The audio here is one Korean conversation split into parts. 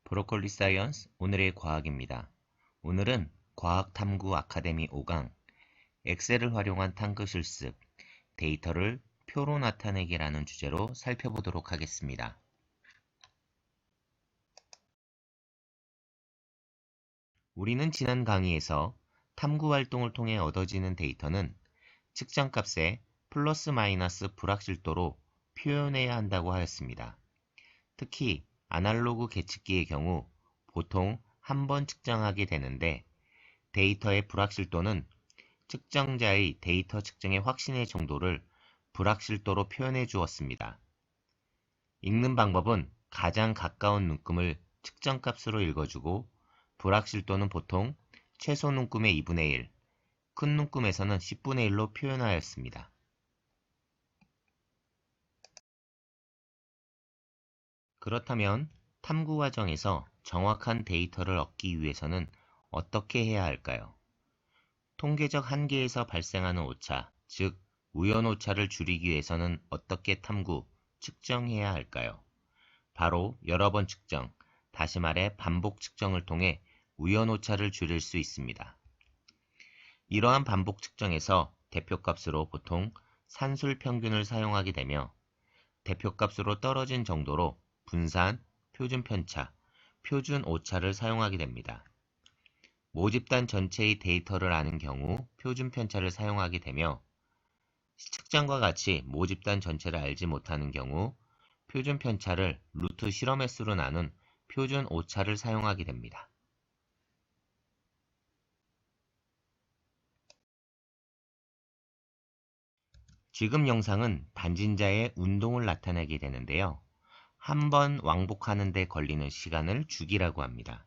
브로콜리 사이언스 오늘의 과학입니다. 오늘은 과학탐구 아카데미 5강 엑셀을 활용한 탐구 실습, 데이터를 표로 나타내기라는 주제로 살펴보도록 하겠습니다. 우리는 지난 강의에서 탐구 활동을 통해 얻어지는 데이터는 측정값의 플러스 마이너스 불확실도로 표현해야 한다고 하였습니다. 특히 아날로그 계측기의 경우 보통 한 번 측정하게 되는데 데이터의 불확실도는 측정자의 데이터 측정의 확신의 정도를 불확실도로 표현해 주었습니다. 읽는 방법은 가장 가까운 눈금을 측정값으로 읽어주고 불확실도는 보통 최소 눈금의 2분의 1, 큰 눈금에서는 10분의 1로 표현하였습니다. 그렇다면 탐구 과정에서 정확한 데이터를 얻기 위해서는 어떻게 해야 할까요? 통계적 한계에서 발생하는 오차, 즉 우연 오차를 줄이기 위해서는 어떻게 탐구, 측정해야 할까요? 바로 여러 번 측정, 다시 말해 반복 측정을 통해 우연 오차를 줄일 수 있습니다. 이러한 반복 측정에서 대표값으로 보통 산술 평균을 사용하게 되며 대표값으로 떨어진 정도로 분산, 표준 편차, 표준 오차를 사용하게 됩니다. 모집단 전체의 데이터를 아는 경우 표준 편차를 사용하게 되며 측정과 같이 모집단 전체를 알지 못하는 경우 표준 편차를 루트 실험 횟수로 나눈 표준 오차를 사용하게 됩니다. 지금 영상은 단진자의 운동을 나타내게 되는데요. 한 번 왕복하는 데 걸리는 시간을 주기라고 합니다.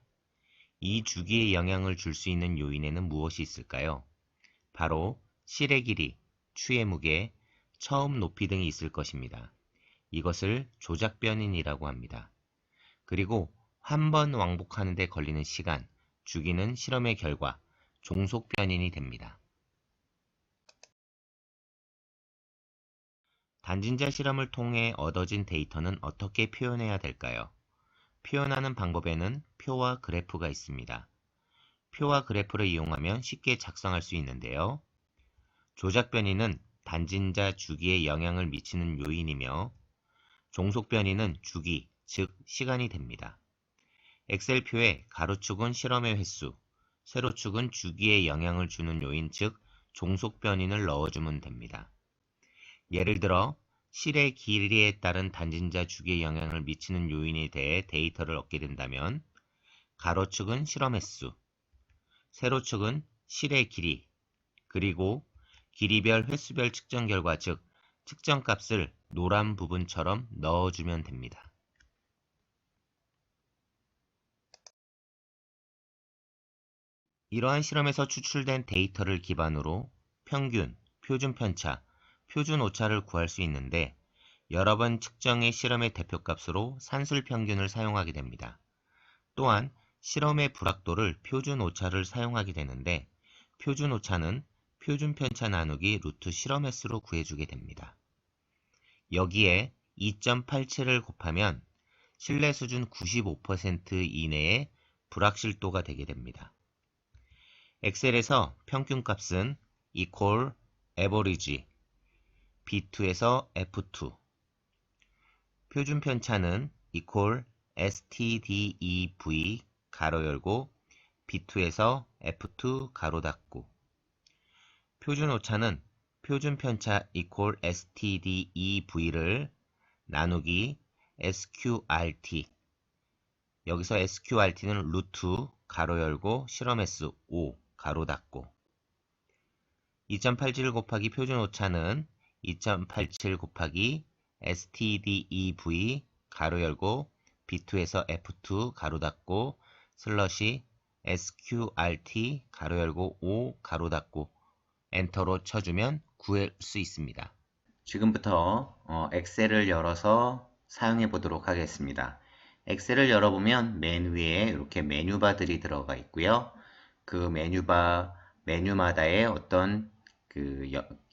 이 주기에 영향을 줄 수 있는 요인에는 무엇이 있을까요? 바로 실의 길이, 추의 무게, 처음 높이 등이 있을 것입니다. 이것을 조작 변인이라고 합니다. 그리고 한 번 왕복하는 데 걸리는 시간, 주기는 실험의 결과, 종속 변인이 됩니다. 단진자 실험을 통해 얻어진 데이터는 어떻게 표현해야 될까요? 표현하는 방법에는 표와 그래프가 있습니다. 표와 그래프를 이용하면 쉽게 작성할 수 있는데요. 조작 변이는 단진자 주기에 영향을 미치는 요인이며 종속 변이는 주기, 즉 시간이 됩니다. 엑셀표에 가로축은 실험의 횟수, 세로축은 주기에 영향을 주는 요인, 즉 종속 변인을 넣어주면 됩니다. 예를 들어 실의 길이에 따른 단진자 주기에 영향을 미치는 요인에 대해 데이터를 얻게 된다면 가로축은 실험 횟수, 세로축은 실의 길이, 그리고 길이별 횟수별 측정 결과, 즉 측정값을 노란 부분처럼 넣어주면 됩니다. 이러한 실험에서 추출된 데이터를 기반으로 평균, 표준 편차, 표준 오차를 구할 수 있는데 여러 번 측정의 실험의 대표값으로 산술 평균을 사용하게 됩니다. 또한 실험의 불확도를 표준 오차를 사용하게 되는데 표준 오차는 표준 편차 나누기 루트 실험 횟수로 구해주게 됩니다. 여기에 2.87을 곱하면 신뢰 수준 95% 이내의 불확실도가 되게 됩니다. 엑셀에서 평균값은 equal average B2에서 F2, 표준 편차는 equal STDEV 가로 열고 B2에서 F2 가로 닫고, 표준 오차는 표준 편차 equal STDEV를 나누기 SQRT, 여기서 SQRT는 루트 가로 열고 실험 횟수 5 가로 닫고, 2.87 곱하기 표준 오차는 2.87 곱하기 STDEV 가로 열고 B2에서 F2 가로 닫고 슬러시 SQRT 가로 열고 5 가로 닫고 엔터로 쳐주면 구할 수 있습니다. 지금부터 엑셀을 열어서 사용해 보도록 하겠습니다. 엑셀을 열어보면 맨 위에 이렇게 메뉴바들이 들어가 있고요. 그 메뉴마다의 어떤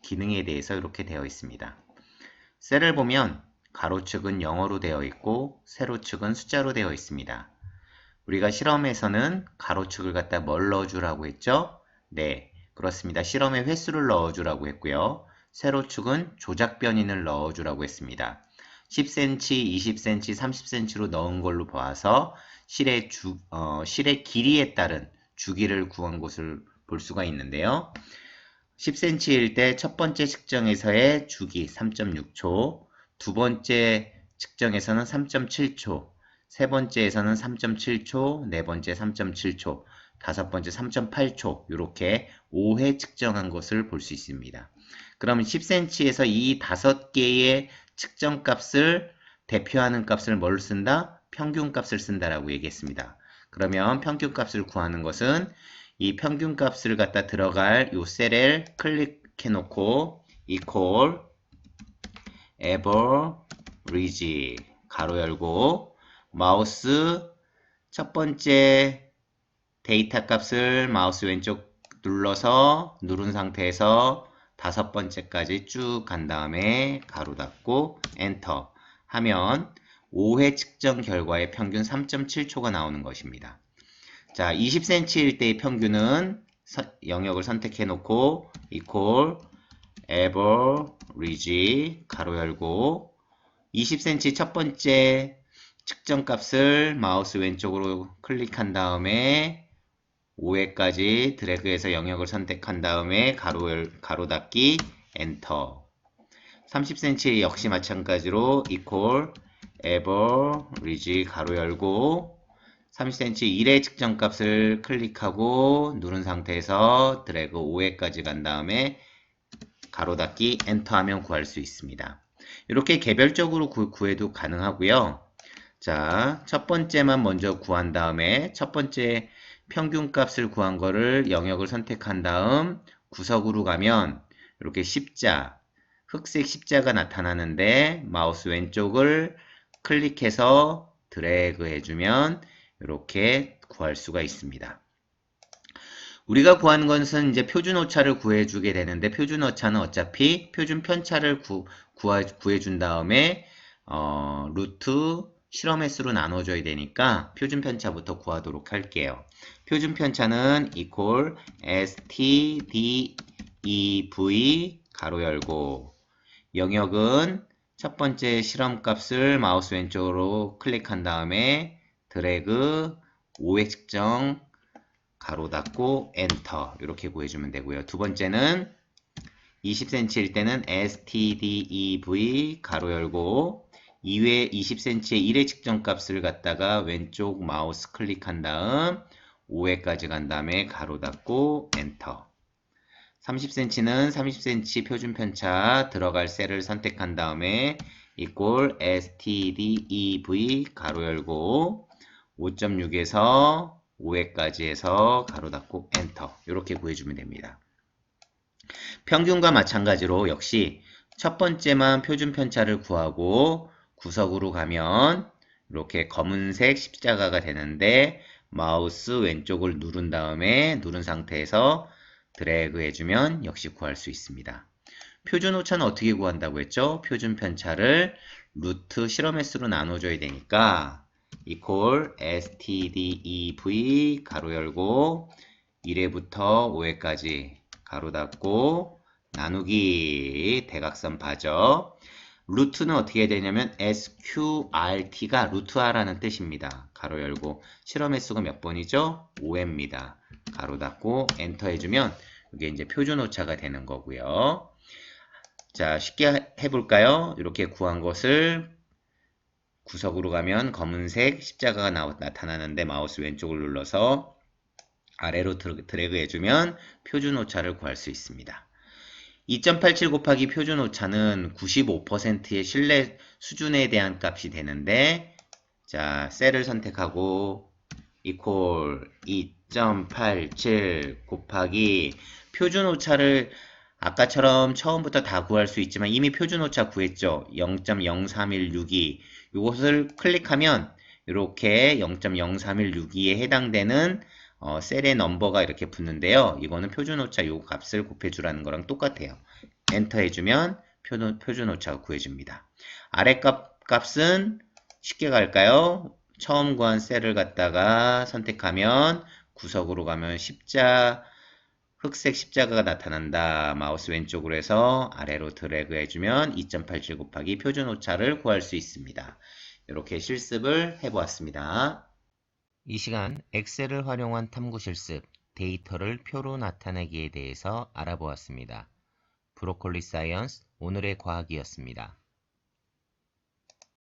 기능에 대해서 이렇게 되어 있습니다. 셀을 보면 가로축은 영어로 되어 있고 세로축은 숫자로 되어 있습니다. 우리가 실험에서는 가로축을 갖다 뭘 넣어주라고 했죠? 네, 그렇습니다. 실험에 횟수를 넣어주라고 했고요. 세로축은 조작변인을 넣어주라고 했습니다. 10cm, 20cm, 30cm로 넣은 걸로 봐서 실의 길이에 따른 주기를 구한 것을 볼 수가 있는데요. 10cm일 때 첫 번째 측정에서의 주기 3.6초, 두 번째 측정에서는 3.7초, 세 번째에서는 3.7초, 네 번째 3.7초, 다섯 번째 3.8초 이렇게 5회 측정한 것을 볼 수 있습니다. 그러면 10cm에서 이 5개의 측정값을 대표하는 값을 뭘 쓴다? 평균값을 쓴다라고 얘기했습니다. 그러면 평균값을 구하는 것은 이 평균값을 갖다 들어갈 이 셀을 클릭해 놓고 equal average 가로 열고 마우스 첫 번째 데이터 값을 마우스 왼쪽 눌러서 누른 상태에서 다섯 번째까지 쭉 간 다음에 가로 닫고 엔터 하면 5회 측정 결과의 평균 3.7초가 나오는 것입니다. 자, 20cm일 때의 평균은 영역을 선택해 놓고 equal average 가로 열고 20cm 첫 번째 측정값을 마우스 왼쪽으로 클릭한 다음에 5회까지 드래그해서 영역을 선택한 다음에 가로 닫기 엔터 30cm 역시 마찬가지로 equal average 가로 열고 30cm 1회 측정값을 클릭하고 누른 상태에서 드래그 5회까지 간 다음에 가로 닫기 엔터하면 구할 수 있습니다. 이렇게 개별적으로 구해도 가능하고요. 자, 첫 번째만 먼저 구한 다음에 첫 번째 평균값을 구한 거를 영역을 선택한 다음 구석으로 가면 이렇게 십자, 흑색 십자가 나타나는데 마우스 왼쪽을 클릭해서 드래그 해주면 이렇게 구할 수가 있습니다. 우리가 구하는 것은 이제 표준 오차를 구해주게 되는데 표준 오차는 어차피 표준 편차를 구해준 다음에 루트 실험 횟수로 나눠줘야 되니까 표준 편차부터 구하도록 할게요. 표준 편차는 equal stdev 가로 열고 영역은 첫 번째 실험값을 마우스 왼쪽으로 클릭한 다음에 드래그 5회 측정 가로 닫고 엔터 이렇게 구해주면 되고요. 두 번째는 20cm일 때는 stdev 가로 열고 2회 20cm의 1회 측정값을 갖다가 왼쪽 마우스 클릭한 다음 5회까지 간 다음에 가로 닫고 엔터 30cm는 30cm 표준 편차 들어갈 셀을 선택한 다음에 equal stdev 가로 열고 5.6에서 5회까지 해서 가로 닫고 엔터 이렇게 구해주면 됩니다. 평균과 마찬가지로 역시 첫 번째만 표준 편차를 구하고 구석으로 가면 이렇게 검은색 십자가가 되는데 마우스 왼쪽을 누른 다음에 누른 상태에서 드래그 해주면 역시 구할 수 있습니다. 표준 오차는 어떻게 구한다고 했죠? 표준 편차를 루트 실험 횟수로 나눠줘야 되니까 equal stdev 가로 열고 1회부터 5회까지 가로 닫고 나누기 대각선 바죠. 루트는 어떻게 해야 되냐면 sqrt가 루트r라는 뜻입니다. 가로 열고 실험 횟수가 몇 번이죠? 5회입니다. 가로 닫고 엔터 해주면 이게 이제 표준 오차가 되는 거고요. 자, 쉽게 해볼까요? 이렇게 구한 것을 구석으로 가면 검은색 십자가가 나타나는데 마우스 왼쪽을 눌러서 아래로 드래그 해주면 표준 오차를 구할 수 있습니다. 2.87 곱하기 표준 오차는 95%의 신뢰 수준에 대한 값이 되는데 자, 셀을 선택하고 equal 2.87 곱하기 표준 오차를 아까처럼 처음부터 다 구할 수 있지만 이미 표준 오차 구했죠. 0.03162 이것을 클릭하면 이렇게 0.03162에 해당되는 셀의 넘버가 이렇게 붙는데요. 이거는 표준 오차 요 값을 곱해주라는 거랑 똑같아요. 엔터 해주면 표준 오차가 구해집니다. 아래 값은 쉽게 갈까요? 처음 구한 셀을 갖다가 선택하면 구석으로 가면 흑색 십자가가 나타난다. 마우스 왼쪽으로 해서 아래로 드래그 해주면 2.87 곱하기 표준 오차를 구할 수 있습니다. 이렇게 실습을 해보았습니다. 이 시간 엑셀을 활용한 탐구 실습, 데이터를 표로 나타내기에 대해서 알아보았습니다. 브로콜리 사이언스 오늘의 과학이었습니다.